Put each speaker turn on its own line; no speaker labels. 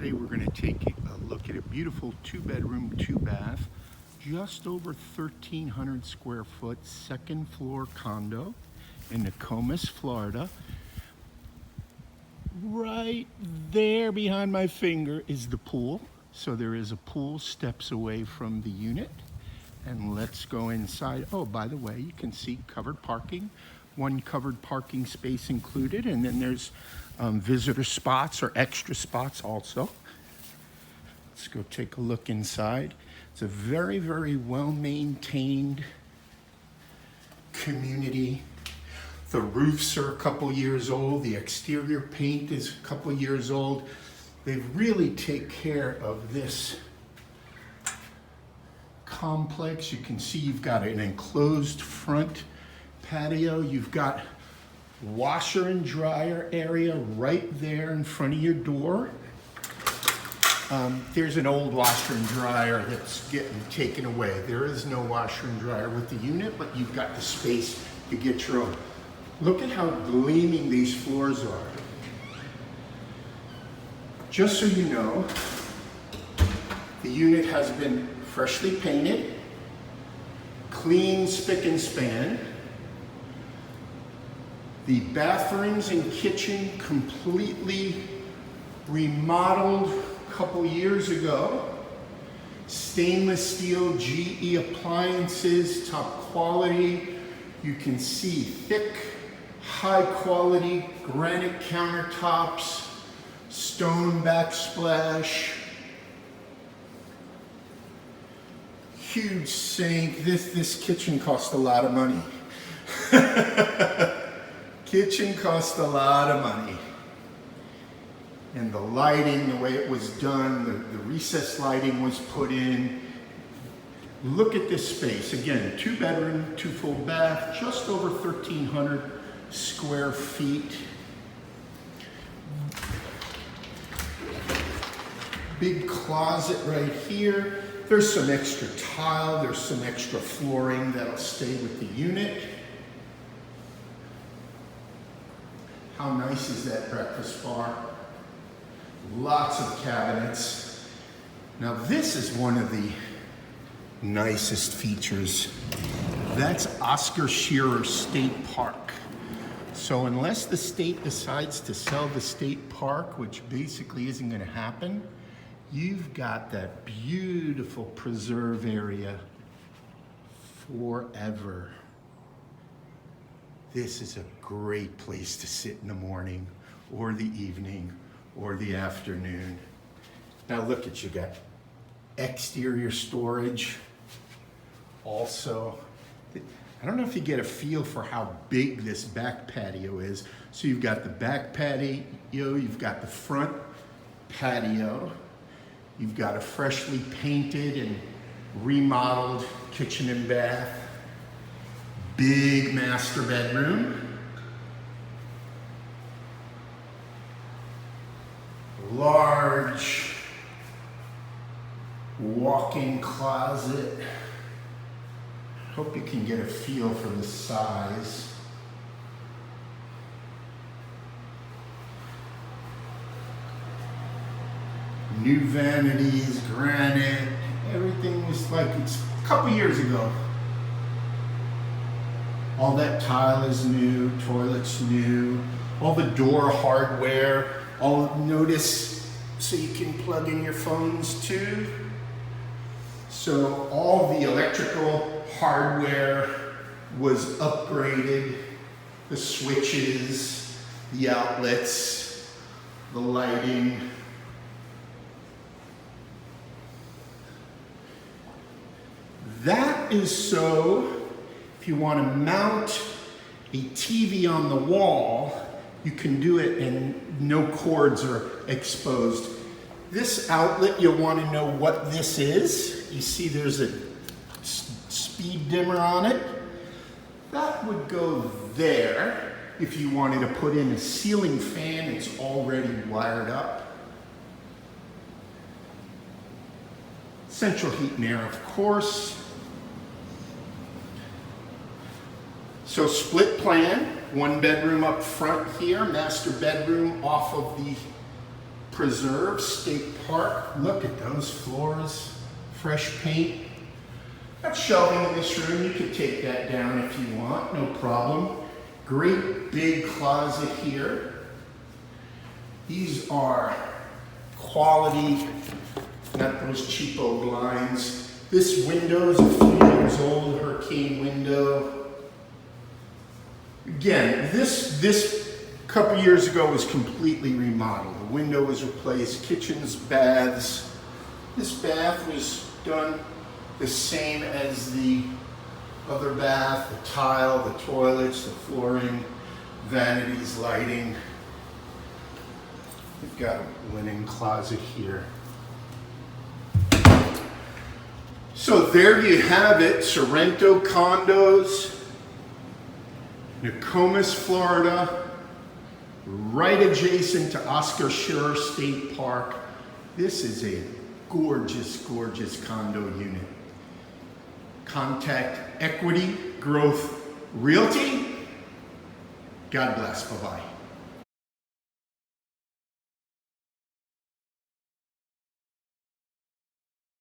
Today we're going to take a look at a beautiful 2-bedroom, 2-bath, just over 1,300 square foot, second floor condo in Nokomis, Florida. Right there behind my finger is the pool. So there is a pool steps away from the unit. And let's go inside. Oh, by the way, you can see covered parking. One covered parking space included, and then there's visitor spots or extra spots also. Let's go take a look inside. It's a very, very well-maintained community. The roofs are a couple years old. The exterior paint is a couple years old. They really take care of this complex. You can see you've got an enclosed front patio. You've got washer and dryer area right there in front of your door. There's an old washer and dryer that's getting taken away. There is no washer and dryer with the unit, but you've got the space to get your own. Look at how gleaming these floors are. Just so you know, the unit has been freshly painted, clean, spick and span. The bathrooms and kitchen completely remodeled a couple years ago. Stainless steel GE appliances, top quality. You can see thick, high quality granite countertops, stone backsplash, huge sink. This kitchen cost a lot of money. Kitchen cost a lot of money. And the lighting, the way it was done, the recessed lighting was put in. Look at this space. Again, 2-bedroom, 2 full bath, just over 1,300 square feet. Big closet right here. There's some extra tile, there's some extra flooring that'll stay with the unit. How nice is that breakfast bar? Lots of cabinets. Now this is one of the nicest features. That's Oscar Scherer State Park. So unless the state decides to sell the state park, which basically isn't going to happen, you've got that beautiful preserve area forever. This is a great place to sit in the morning or the evening or the afternoon. Now look at, you got exterior storage. Also, I don't know if you get a feel for how big this back patio is. So you've got the back patio, you've got the front patio, you've got a freshly painted and remodeled kitchen and bath, big master bedroom, large walk-in closet. Hope you can get a feel for the size. New vanities, granite, everything was like it's a couple years ago. All that tile is new, toilets new, all the door hardware, all notice so you can plug in your phones too. So all the electrical hardware was upgraded, the switches, the outlets, the lighting. That is so if you want to mount a TV on the wall, you can do it and no cords are exposed. This outlet, you'll want to know what this is. You see there's a speed dimmer on it. That would go there. If you wanted to put in a ceiling fan, it's already wired up. Central heat and air, of course. So split plan, 1 bedroom up front here, master bedroom off of the Preserve State Park. Look at those floors, fresh paint. Got shelving in this room. You could take that down if you want, no problem. Great big closet here. These are quality, not those cheapo blinds. This window is a few years old, Hurricane window. Again, this couple years ago was completely remodeled. The window was replaced, kitchens, baths. This bath was done the same as the other bath, the tile, the toilets, the flooring, vanities, lighting. We've got a linen closet here. So there you have it, Sorrento condos, Nokomis, Florida, right adjacent to Oscar Scherer State Park. This is a gorgeous, gorgeous condo unit. Contact Equity Growth Realty. God bless, bye-bye.